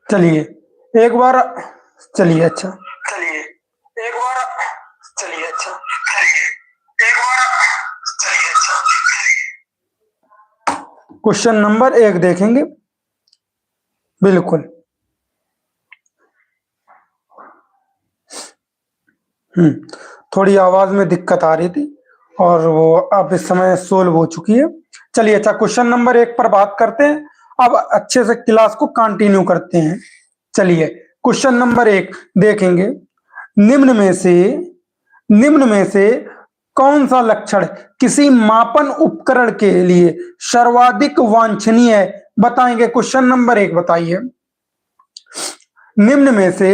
चलिए एक बार चलिए अच्छा चलिए एक बार चलिए अच्छा चलिए एक बार चलिए अच्छा क्वेश्चन नंबर 1 देखेंगे। बिल्कुल थोड़ी आवाज में दिक्कत आ रही थी और वो अब इस समय सोल्व हो चुकी है। चलिए अच्छा क्वेश्चन नंबर 1 पर बात करते हैं। अब अच्छे से क्लास को कंटिन्यू करते हैं। चलिए क्वेश्चन नंबर 1 देखेंगे। निम्न में से कौन सा लक्षण किसी मापन उपकरण के लिए सर्वाधिक वांछनीय है बताएंगे। क्वेश्चन नंबर 1 बताइए। निम्न में से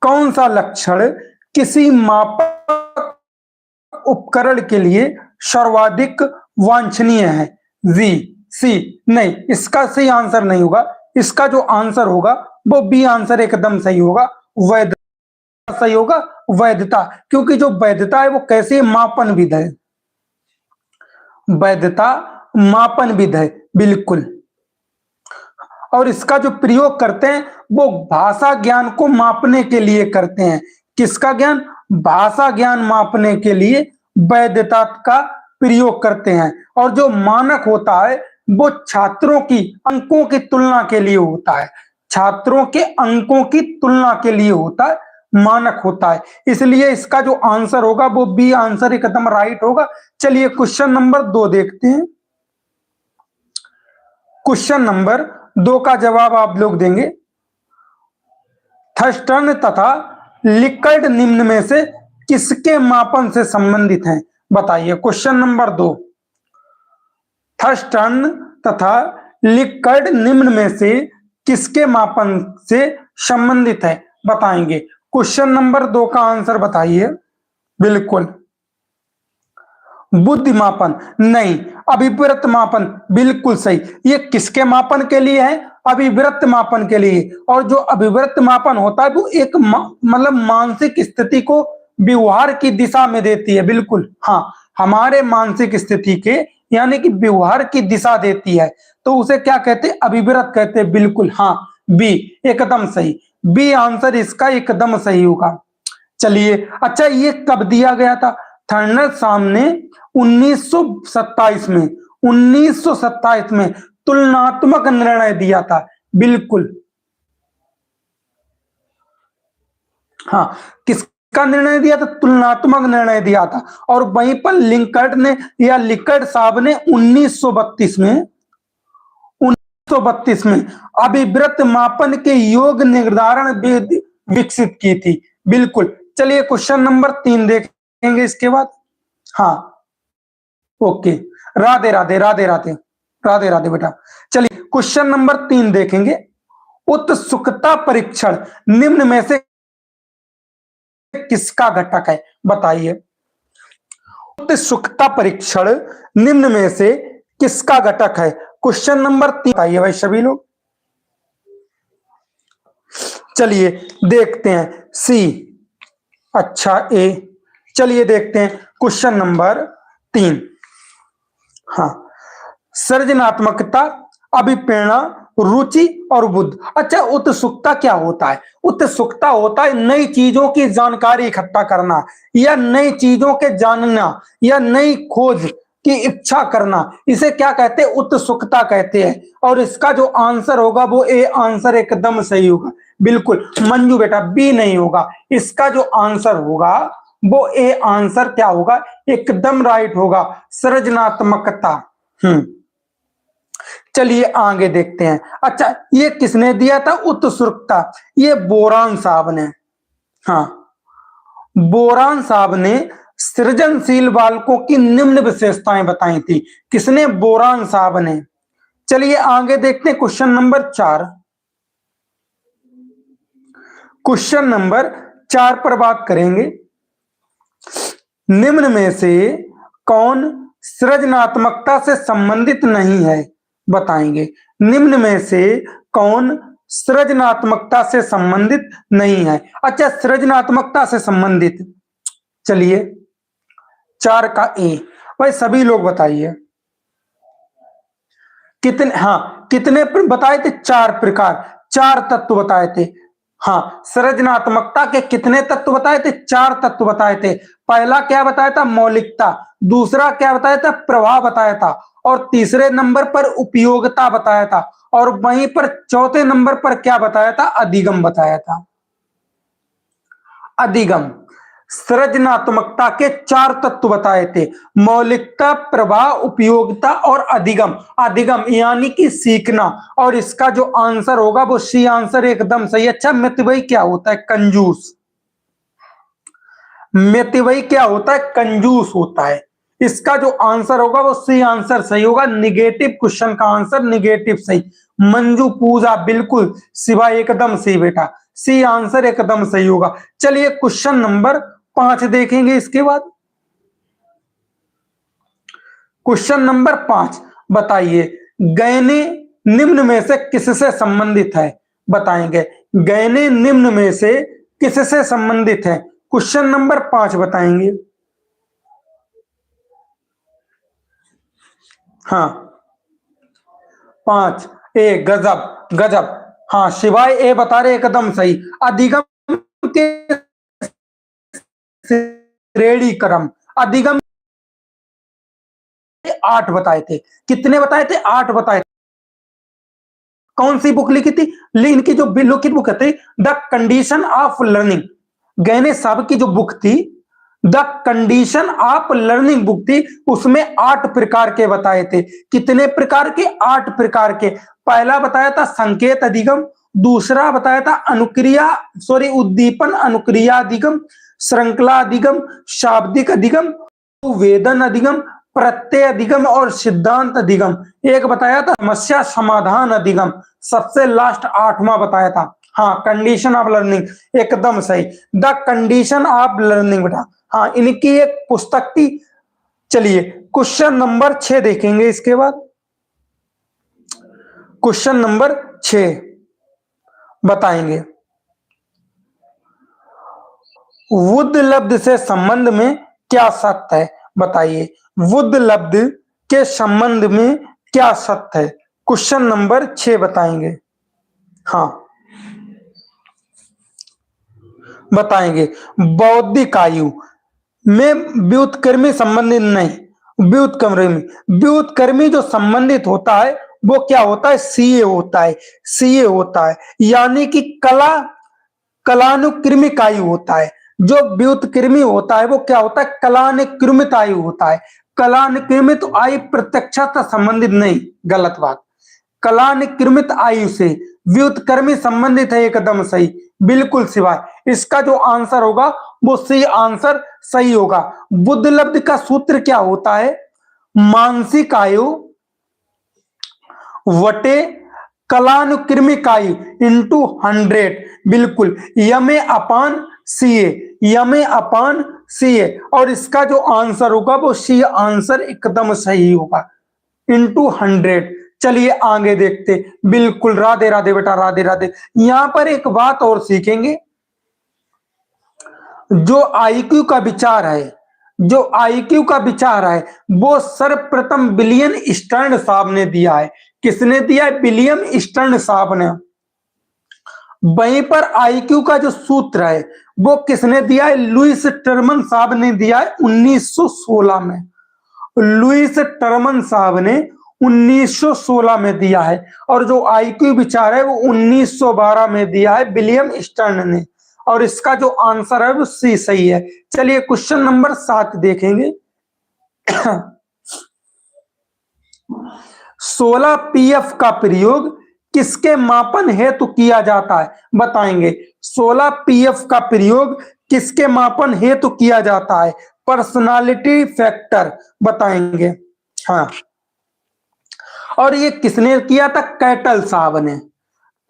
कौन सा लक्षण किसी मापक उपकरण के लिए सर्वाधिक वांछनीय है। जी सी नहीं, इसका सही आंसर नहीं होगा। इसका जो आंसर होगा वो बी आंसर एकदम सही होगा। वैधता सही होगा। वैधता, क्योंकि जो वैधता है वो कैसे मापन विध है। वैधता मापन विध है बिल्कुल। और इसका जो प्रयोग करते हैं वो भाषा ज्ञान को मापने के लिए करते हैं। किसका ज्ञान? भाषा ज्ञान मापने के लिए वैधता का प्रयोग करते हैं। और जो मानक होता है वो छात्रों की अंकों की तुलना के लिए होता है। छात्रों के अंकों की तुलना के लिए होता है, मानक होता है। इसलिए इसका जो आंसर होगा वो बी आंसर एकदम राइट होगा। चलिए क्वेश्चन नंबर 2 देखते हैं। क्वेश्चन नंबर 2 का जवाब आप लोग देंगे। थर्स्टन तथा लिकर्ट निम्न में से किसके मापन से संबंधित हैं बताइए। क्वेश्चन नंबर 2 थर्स्टन तथा लिकर्ट निम्न में से किसके मापन से संबंधित है बताएंगे। क्वेश्चन नंबर 2 का आंसर बताइए। बिल्कुल बुद्धि मापन नहीं, अभिवृत्त मापन बिल्कुल सही। ये किसके मापन के लिए है? अभिवृत्त मापन के लिए। और जो अभिवृत्त मापन होता है वो एक मतलब मानसिक स्थिति को व्यवहार की दिशा में देती है। बिल्कुल हाँ, हमारे मानसिक स्थिति के यानी कि व्यवहार की दिशा देती है, तो उसे क्या कहते हैं? अभिवृत्त कहते हैं। बिल्कुल हाँ, बी एकदम सही। बी आंसर इसका एकदम सही होगा। चलिए अच्छा, ये कब दिया गया था? थर्नरसाम ने 1927 में तुलनात्मक निर्णय दिया था। बिल्कुल हाँ, किसका निर्णय दिया था? तुलनात्मक निर्णय दिया था। और वहीं पर लिंकर्ट ने या लिकर्ट साहब ने 1932 में अभिवृत्त मापन के योग निर्धारण विधि विकसित की थी। बिल्कुल चलिए क्वेश्चन नंबर 3 देखेंगे इसके बाद। हाँ ओके, राधे राधे राधे राधे राधे राधे बेटा। चलिए क्वेश्चन नंबर 3 देखेंगे। उत्सुकता परीक्षण निम्न में से किसका घटक है बताइए। उत्सुकता परीक्षण निम्न में से किसका घटक है? क्वेश्चन नंबर 3 बताइए भाई सभी लोग। चलिए देखते हैं। सी अच्छा ए। चलिए देखते हैं क्वेश्चन नंबर 3। हाँ, सृजनात्मकता, अभिप्रेरणा, रुचि और बुद्ध। अच्छा, उत्सुकता क्या होता है? उत्सुकता होता है नई चीजों की जानकारी इकट्ठा करना या नई चीजों के जानना या नई खोज की इच्छा करना। इसे क्या कहते हैं? उत्सुकता कहते हैं। और इसका जो आंसर होगा वो ए आंसर एकदम सही होगा। बिल्कुल मंजू बेटा, बी नहीं होगा। इसका जो आंसर होगा वो ए आंसर क्या होगा? एकदम राइट होगा, सृजनात्मकता। चलिए आगे देखते हैं। अच्छा, ये किसने दिया था उत्सुकता? ये बोरान साहब ने। हाँ, बोरान साहब ने सृजनशील बालकों की निम्न विशेषताएं बताई थी। किसने? बोरान साहब ने। चलिए आगे देखते हैं क्वेश्चन नंबर 4। क्वेश्चन नंबर 4 पर बात करेंगे। निम्न में से कौन सृजनात्मकता से संबंधित नहीं है बताएंगे। निम्न में से कौन सृजनात्मकता से संबंधित नहीं है? अच्छा, सृजनात्मकता से संबंधित, चलिए 4 का ए। भाई सभी लोग बताइए कितने। हाँ, कितने बताए थे? 4 प्रकार। 4 तत्व बताए थे। हाँ, सृजनात्मकता के कितने तत्व बताए थे? 4 तत्व बताए थे। पहला क्या बताया था? मौलिकता। दूसरा क्या बताया था? प्रभाव बताया था। और तीसरे नंबर पर उपयोगिता बताया था। और वहीं पर चौथे नंबर पर क्या बताया था? अधिगम बताया था। अधिगम, सृजनात्मकता के 4 तत्व बताए थे, मौलिकता, प्रभाव, उपयोगिता और अधिगम। अधिगम यानी कि सीखना। और इसका जो आंसर होगा वो सी आंसर एकदम सही। अच्छा, मितव्ययी क्या होता है? कंजूस। मितव्ययी क्या होता है? कंजूस होता है। इसका जो आंसर होगा वो सी आंसर सही होगा। निगेटिव क्वेश्चन का आंसर निगेटिव सही। मंजू, पूजा, बिल्कुल। शिवा एकदम सही बेटा, सी आंसर एकदम सही होगा। चलिए क्वेश्चन नंबर 5 देखेंगे इसके बाद। क्वेश्चन नंबर 5 बताइए, गैने निम्न में से किससे संबंधित है? बताएंगे गैने निम्न में से किससे संबंधित है। क्वेश्चन नंबर 5 बताएंगे। हाँ, 5 ए, गजब गजब। हाँ, शिवाय ए बता रहे एकदम सही। अधिगम के श्रेणी क्रम, अधिगम 8 बताए थे। कितने बताए थे? 8 बताए थे। कौन सी बुक लिखी थी? इनकी जो लिखित बुक थी द कंडीशन ऑफ लर्निंग, गहने साहब की जो बुक थी the condition of learning book थी, उसमें 8 प्रकार के बताए थे। कितने प्रकार के? 8 प्रकार के। पहला बताया था संकेत अधिगम, दूसरा बताया था उद्दीपन अनुक्रिया अधिगम, श्रृंखला अधिगम, शाब्दिक अधिगम, वेदन अधिगम, प्रत्यय अधिगम और सिद्धांत अधिगम। एक बताया था समस्या समाधान अधिगम। सबसे लास्ट 8वां बताया था, हाँ, कंडीशन ऑफ लर्निंग, एकदम सही। द कंडीशन ऑफ लर्निंग बेटा, हाँ, इनकी एक पुस्तक थी। चलिए क्वेश्चन नंबर 6 देखेंगे इसके बाद। क्वेश्चन नंबर 6 बताएंगे, बुद्ध लब्ध से संबंध में क्या सत्य है? बताइए, बुद्ध लब्ध के संबंध में क्या सत्य है? क्वेश्चन नंबर 6 बताएंगे। हाँ, बताएंगे बौद्धिक आयु में व्युत्क्रमी संबंधित नहीं। व्युत्क्रमी जो संबंधित होता है वो क्या होता है? सीए होता है। सीए होता है यानी कि कलानुक्रमिक आयु होता है। जो व्युत्क्रमी होता है वो क्या होता है? कलानुक्रमित आयु होता है। कलानुक्रमित आयु प्रत्यक्षता संबंधित नहीं, गलत बात। कलानुक्रमित आयु से व्युत्क्रमी संबंधित है, एकदम सही, बिल्कुल सिवाय। इसका जो आंसर होगा वो सी आंसर सही होगा। बुद्ध लब्ध का सूत्र क्या होता है? मानसिक आयु वटे कलानुक्रमिक आयु इंटू 100, बिल्कुल, यमे अपान सीए, यमे अपान सीए। और इसका जो आंसर होगा वो सी आंसर एकदम सही होगा, इंटू 100। चलिए आगे देखते, बिल्कुल, राधे राधे बेटा, राधे राधे। यहां पर एक बात और सीखेंगे, जो आईक्यू का विचार है, जो आईक्यू का विचार है वो सर्वप्रथम विलियम स्टर्न साहब ने दिया है। किसने दिया है? विलियम स्टर्न साहब ने। वहीं पर आईक्यू का जो सूत्र है वो किसने दिया है? लुइस टर्मन साहब ने दिया है 1916 में। लुइस टर्मन साहब ने 1916 में दिया है। और जो आईक्यू विचार है वो 1912 में दिया है विलियम स्टर्न ने। और इसका जो आंसर है वो सी सही है। चलिए क्वेश्चन नंबर 7 देखेंगे। 16 पीएफ का प्रयोग किसके मापन हेतु किया जाता है? बताएंगे 16 पीएफ का प्रयोग किसके मापन हेतु किया जाता है? पर्सनालिटी फैक्टर, बताएंगे। हाँ, और ये किसने किया था? कैटल साहब ने।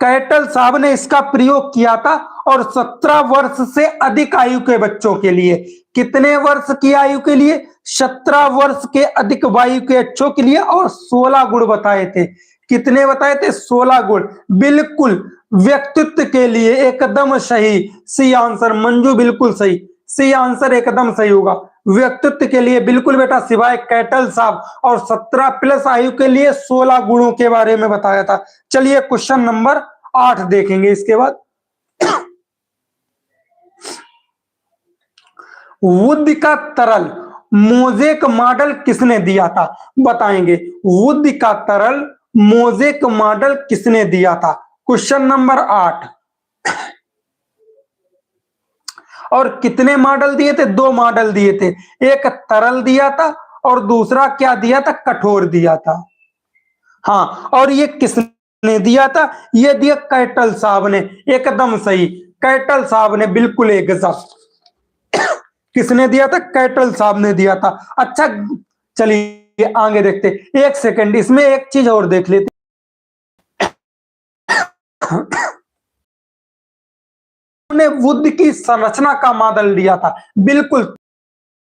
कैटल साहब ने इसका प्रयोग किया था। और 17 वर्ष से अधिक आयु के बच्चों के लिए, कितने वर्ष की आयु के लिए? 17 वर्ष के अधिक आयु के बच्चों के लिए। और 16 गुण बताए थे। कितने बताए थे? 16 गुण, बिल्कुल। व्यक्तित्व के लिए एकदम सही, सी आंसर। मंजू बिल्कुल सही, सी आंसर एकदम सही होगा। व्यक्तित्व के लिए बिल्कुल बेटा, सिवाय कैटल साहब। और 17 प्लस आयु के लिए 16 गुणों के बारे में बताया था। चलिए क्वेश्चन नंबर 8 देखेंगे इसके बाद। वुड का तरल मोजेक मॉडल किसने दिया था? बताएंगे वुड का तरल मोजेक मॉडल किसने दिया था? Question number 8। और कितने मॉडल दिए थे? 2 मॉडल दिए थे, एक तरल दिया था और दूसरा क्या दिया था? कठोर दिया था। हाँ, और ये किसने दिया था? ये दिया कैटल साहब ने। एकदम सही, कैटल साहब ने, बिल्कुल एक गजब। किसने दिया था? कैटल साहब ने दिया था। अच्छा चलिए आगे देखते। एक सेकंड, इसमें एक चीज और देख लेते। उन्होंने वुड की संरचना का मॉडल दिया था, बिल्कुल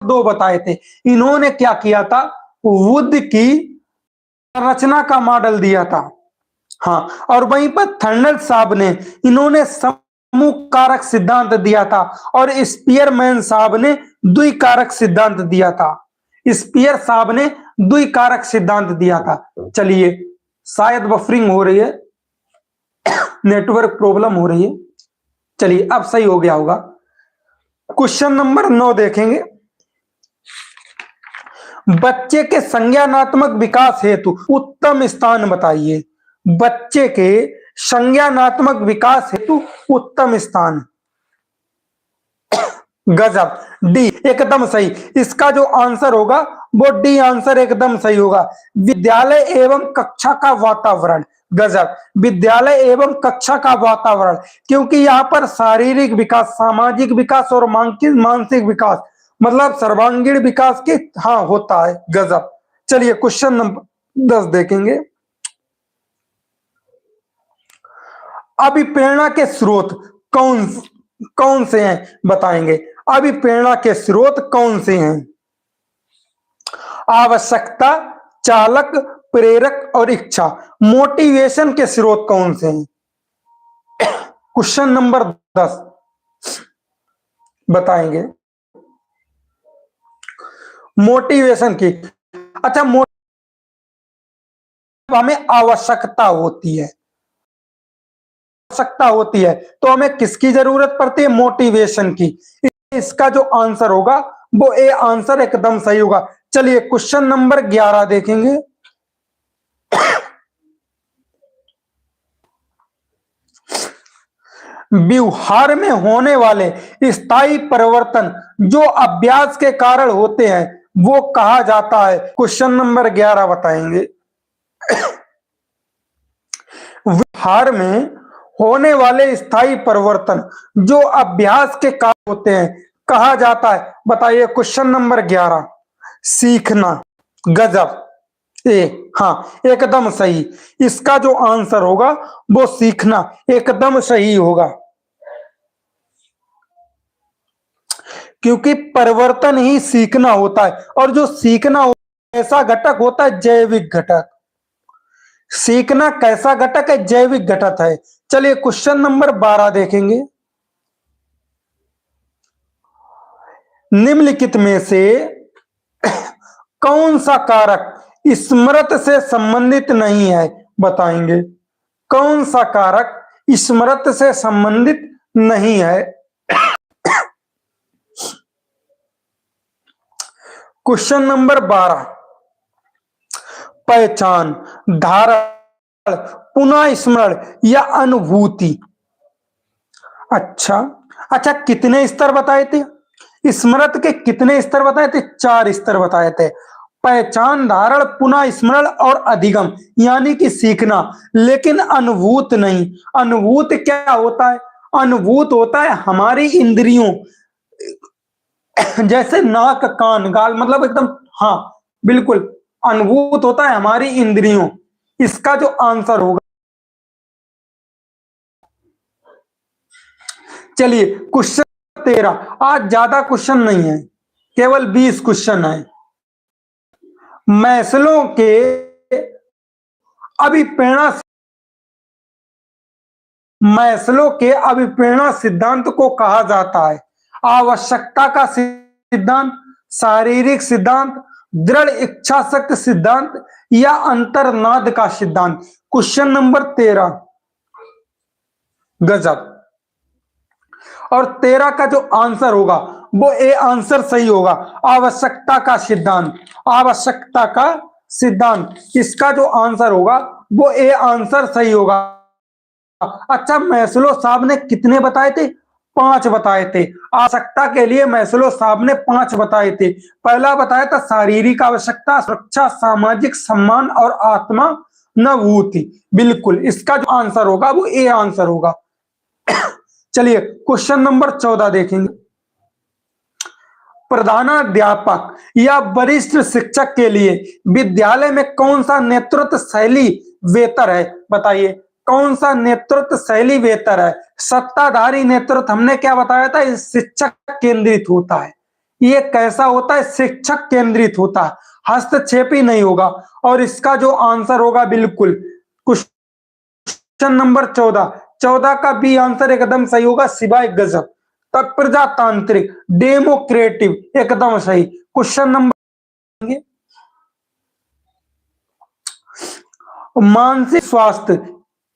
2 बताए थे। इन्होंने क्या किया था? वुड की संरचना का मॉडल दिया था। हाँ, और वहीं पर थर्नल साहब ने, इन्होंने समूह कारक सिद्धांत दिया था, और स्पीयरमैन साहब ने द्विकारक सिद्धांत दिया था। स्पीयर साहब ने द्विकारक सिद्धांत दिया था। चलिए, शायद बफरिंग हो रही है, नेटवर्क प्रॉब्लम हो रही है। चलिए अब सही हो गया होगा। क्वेश्चन नंबर 9 देखेंगे। बच्चे के संज्ञानात्मक विकास हेतु उत्तम स्थान बताइए। बच्चे के संज्ञानात्मक विकास हेतु उत्तम स्थान। गजब, डी एकदम सही। इसका जो आंसर होगा वो डी आंसर एकदम सही होगा। विद्यालय एवं कक्षा का वातावरण। गजब, विद्यालय एवं कक्षा का वातावरण, क्योंकि यहाँ पर शारीरिक विकास, सामाजिक विकास और मानसिक विकास, मतलब सर्वांगीण विकास की हाँ होता है। गजब। चलिए क्वेश्चन नंबर 10 देखेंगे। अभिप्रेरणा के स्रोत कौन कौन से हैं? बताएंगे अभिप्रेरणा के स्रोत कौन से हैं? आवश्यकता, चालक, प्रेरक और इच्छा। मोटिवेशन के स्रोत कौन से हैं? क्वेश्चन नंबर 10 बताएंगे मोटिवेशन की। अच्छा, हमें आवश्यकता होती है, आवश्यकता होती है तो हमें किसकी जरूरत पड़ती है? मोटिवेशन की। इसका जो आंसर होगा वो ए आंसर एकदम सही होगा। चलिए क्वेश्चन नंबर 11 देखेंगे। व्यवहार में होने वाले स्थायी परिवर्तन जो अभ्यास के कारण होते हैं वो कहा जाता है। क्वेश्चन नंबर 11 बताएंगे। व्यवहार में होने वाले स्थायी परिवर्तन जो अभ्यास के कारण होते हैं कहा जाता है। बताइए क्वेश्चन नंबर 11। सीखना। गजब, ए हाँ एकदम सही। इसका जो आंसर होगा वो सीखना एकदम सही होगा, क्योंकि परिवर्तन ही सीखना होता है, और जो सीखना होता है ऐसा घटक होता है जैविक घटक। सीखना कैसा घटक है? जैविक घटक है। चलिए क्वेश्चन नंबर 12 देखेंगे। निम्नलिखित में से कौन सा कारक स्मृति से संबंधित नहीं है? बताएंगे कौन सा कारक स्मृति से संबंधित नहीं है? Question number 12। पहचान, धारण, पुनः स्मरण या अनुभूति। अच्छा, कितने स्तर बताए थे? स्मृति के कितने स्तर बताए थे? 4 स्तर बताए थे। पहचान, धारण, पुनः स्मरण और अधिगम, यानी कि सीखना। लेकिन अनुभूत नहीं। अनुभूत क्या होता है? अनुभूत होता है हमारी इंद्रियों, जैसे नाक, कान, गाल, मतलब एकदम हाँ बिल्कुल अनुभूत होता है हमारी इंद्रियों। इसका जो आंसर होगा, चलिए क्वेश्चन 13। आज ज्यादा क्वेश्चन नहीं है, केवल 20 क्वेश्चन है। मैस्लो के अभिप्रेरणा सिद्धांत को कहा जाता है आवश्यकता का सिद्धांत, शारीरिक सिद्धांत, दृढ़ इच्छा शक्ति सिद्धांत या अंतर्नाद का सिद्धांत। Question number 13। गजब। और 13 का जो आंसर होगा वो ए आंसर सही होगा। आवश्यकता का सिद्धांत, आवश्यकता का सिद्धांत, इसका जो आंसर होगा वो ए आंसर सही होगा। अच्छा, मैस्लो साहब ने कितने बताए थे? 5 बताए थे। आवश्यकता के लिए मैस्लो साहब ने 5 बताए थे। पहला बताया था शारीरिक आवश्यकता, सुरक्षा, सामाजिक सम्मान और आत्मा अनुभूति। बिल्कुल, इसका जो आंसर होगा वो ए आंसर होगा। चलिए क्वेश्चन नंबर 14 देखेंगे। प्रधानाध्यापक या वरिष्ठ शिक्षक के लिए विद्यालय में कौन सा नेतृत्व शैली बेहतर है? बताइए कौन सा नेतृत्व शैली बेहतर है? सत्ताधारी नेतृत्व हमने क्या बताया था? शिक्षक केंद्रित होता है। ये कैसा होता है? शिक्षक केंद्रित होता है, हस्तक्षेपी नहीं होगा। और इसका जो आंसर होगा बिल्कुल क्वेश्चन नंबर 14 का बी आंसर एकदम सही होगा, सिवाय गजब। तब प्रजातांत्रिक, डेमोक्रेटिव, एकदम सही। क्वेश्चन नंबर, मानसिक स्वास्थ्य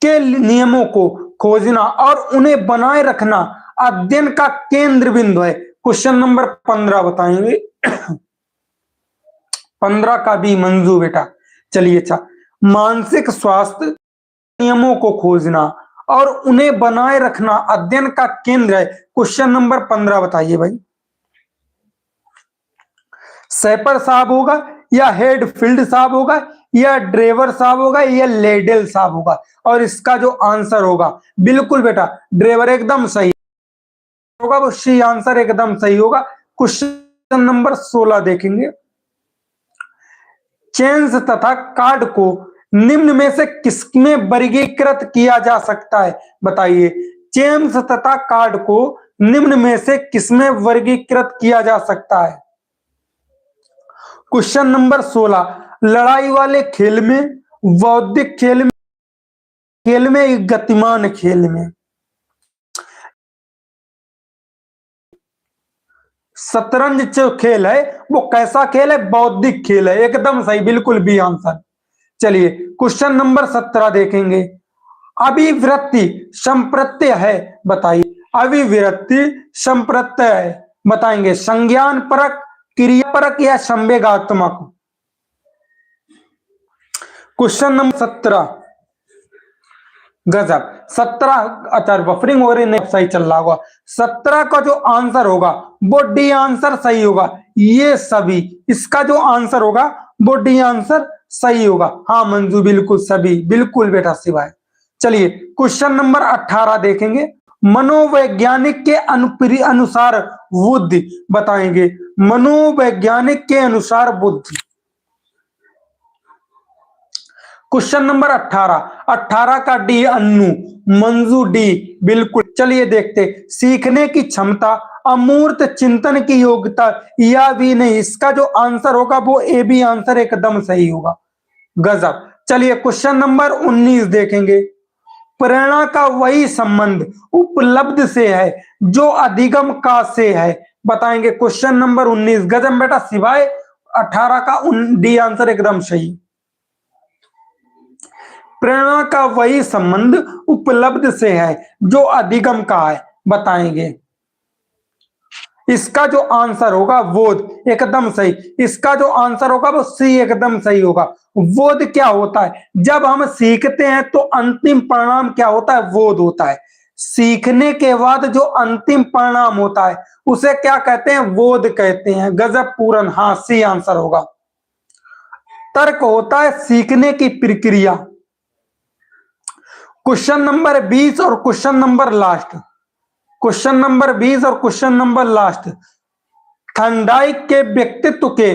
के नियमों को खोजना और उन्हें बनाए रखना अध्ययन का केंद्र बिंदु है। क्वेश्चन नंबर 15 बताएंगे। 15 का भी मंजू बेटा। चलिए अच्छा, मानसिक स्वास्थ्य नियमों को खोजना और उन्हें बनाए रखना अध्ययन का केंद्र है। क्वेश्चन नंबर 15 बताइए भाई। सैपर साहब होगा या हेडफील्ड साहब होगा या ड्रेवर साहब होगा या लेडेल साहब होगा? और इसका जो आंसर होगा बिल्कुल बेटा ड्रेवर, एकदम सही होगा, वो सी आंसर एकदम सही होगा। क्वेश्चन नंबर 16 देखेंगे। चेन्स तथा कार्ड को निम्न में से किसमें वर्गीकृत किया जा सकता है? बताइए चेन्स तथा कार्ड को निम्न में से किसमें वर्गीकृत किया जा सकता है? क्वेश्चन नंबर 16, लड़ाई वाले खेल में, बौद्धिक खेल में, गतिमान खेल में। शतरंज जो खेल है वो कैसा खेल है? बौद्धिक खेल है, एकदम सही, बिल्कुल बी आंसर। चलिए क्वेश्चन नंबर 17 देखेंगे। अभिवृत्ति संप्रत्यय है, बताइए अभिवृत्ति संप्रत्यय है, बताएंगे संज्ञान परक, क्रिया परक या संवेगात्मक? क्वेश्चन नंबर 17, गजब। 17, अच्छा बफरिंग हो रही, नहीं सही चल रहा होगा। 17 का जो आंसर होगा वो डी आंसर सही होगा। ये सभी, इसका जो आंसर होगा वो डी आंसर सही होगा। हाँ मंजू, बिल्कुल सभी, बिल्कुल बेटा सिवाय। चलिए क्वेश्चन नंबर 18 देखेंगे। मनोवैज्ञानिक के अनुसार बुद्धि, बताएंगे मनोवैज्ञानिक के अनुसार बुद्धि। क्वेश्चन नंबर 18 का डी अन्नू, मंजू डी, बिल्कुल। चलिए देखते, सीखने की क्षमता, अमूर्त चिंतन की योग्यता या भी नहीं, इसका जो आंसर होगा वो ए बी आंसर एकदम सही होगा, गजब। चलिए क्वेश्चन नंबर 19 देखेंगे। प्रेरणा का वही संबंध उपलब्ध से है जो अधिगम का से है, बताएंगे क्वेश्चन नंबर 19, गजब बेटा सिवाय 18 का डी आंसर एकदम सही। प्रेरणा का वही संबंध उपलब्ध से है जो अधिगम का है, बताएंगे इसका जो आंसर होगा बोध, एकदम सही। इसका जो आंसर होगा वो सी एकदम सही होगा। बोध क्या होता है? जब हम सीखते हैं तो अंतिम परिणाम क्या होता है? बोध होता है। सीखने के बाद जो अंतिम परिणाम होता है उसे क्या कहते हैं? बोध कहते हैं, गजब पूरन। हाँ सी आंसर होगा। तर्क होता है सीखने की प्रक्रिया। क्वेश्चन नंबर 20 और question number last, question number 20 और क्वेश्चन नंबर लास्ट, थर्नडाइक के व्यक्तित्व के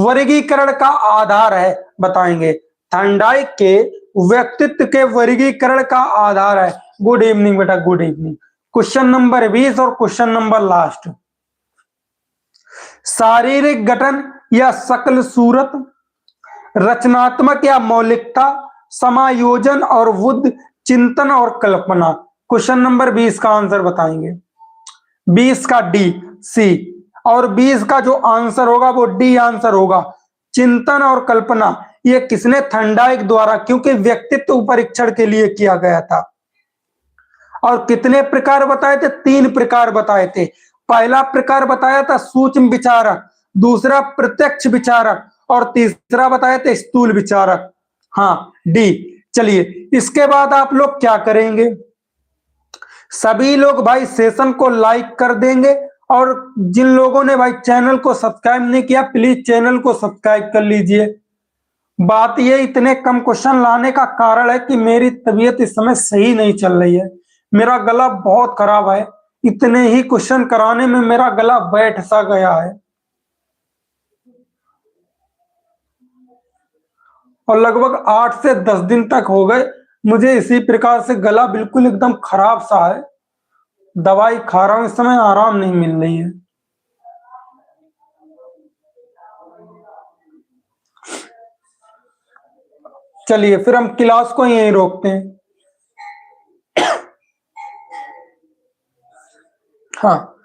वर्गीकरण का आधार है, बताएंगे थर्नडाइक के व्यक्तित्व के वर्गीकरण का आधार है। गुड इवनिंग बेटा, गुड इवनिंग। क्वेश्चन नंबर 20 और क्वेश्चन नंबर लास्ट, शारीरिक गठन या शकल सूरत, रचनात्मक या मौलिकता, समायोजन और बुद्ध, चिंतन और कल्पना। क्वेश्चन नंबर 20 का आंसर बताएंगे। 20 का डी सी और 20 का जो आंसर होगा वो डी आंसर होगा, चिंतन और कल्पना। ये किसने? थर्नडाइक द्वारा, क्योंकि व्यक्तित्व परीक्षण के लिए किया गया था। और कितने प्रकार बताए थे? 3 प्रकार बताए थे। पहला प्रकार बताया था सूक्ष्म विचारक, दूसरा प्रत्यक्ष विचारक और तीसरा बताया था स्थूल विचारक। हाँ, डी। चलिए इसके बाद आप लोग क्या करेंगे, सभी लोग भाई सेशन को लाइक कर देंगे और जिन लोगों ने भाई चैनल को सब्सक्राइब नहीं किया प्लीज चैनल को सब्सक्राइब कर लीजिए। बात ये इतने कम क्वेश्चन लाने का कारण है कि मेरी तबीयत इस समय सही नहीं चल रही है, मेरा गला बहुत खराब है, इतने ही क्वेश्चन कराने में मेरा गला बैठ सा गया है और लगभग 8 से 10 दिन तक हो गए मुझे इसी प्रकार से गला बिल्कुल एकदम खराब सा है। दवाई खा रहा हूं, इस समय आराम नहीं मिल रही है। चलिए फिर हम क्लास को यहीं रोकते हैं। हाँ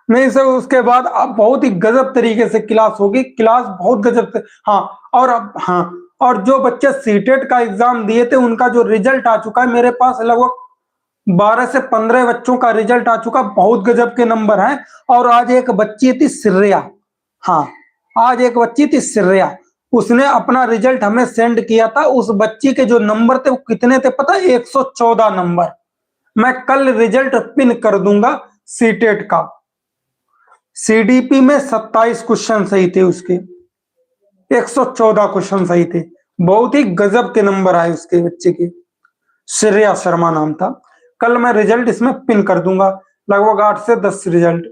नहीं सर, उसके बाद अब बहुत ही गजब तरीके से क्लास होगी, क्लास बहुत गजब से। हाँ और अब हाँ, और जो बच्चे सीटेट का एग्जाम दिए थे उनका जो रिजल्ट आ चुका है, मेरे पास लगभग 12 से 15 बच्चों का रिजल्ट आ चुका, बहुत गजब के नंबर हैं। और आज एक बच्ची थी श्रेया, हाँ आज एक बच्ची थी श्रेया, उसने अपना रिजल्ट हमें सेंड किया था। उस बच्ची के जो नंबर थे वो कितने थे पता है? 114 नंबर। मैं कल रिजल्ट पिन कर दूंगा सीटेट का। सीडीपी में 27 क्वेश्चन सही थे उसके, 114 क्वेश्चन सही थे, बहुत ही गजब के नंबर आए उसके बच्चे के। श्रेया शर्मा नाम था। कल मैं रिजल्ट इसमें पिन कर दूंगा, लगभग 8 से 10 रिजल्ट।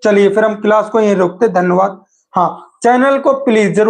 चलिए फिर हम क्लास को यहीं रोकते, धन्यवाद। हाँ चैनल को प्लीज जरूर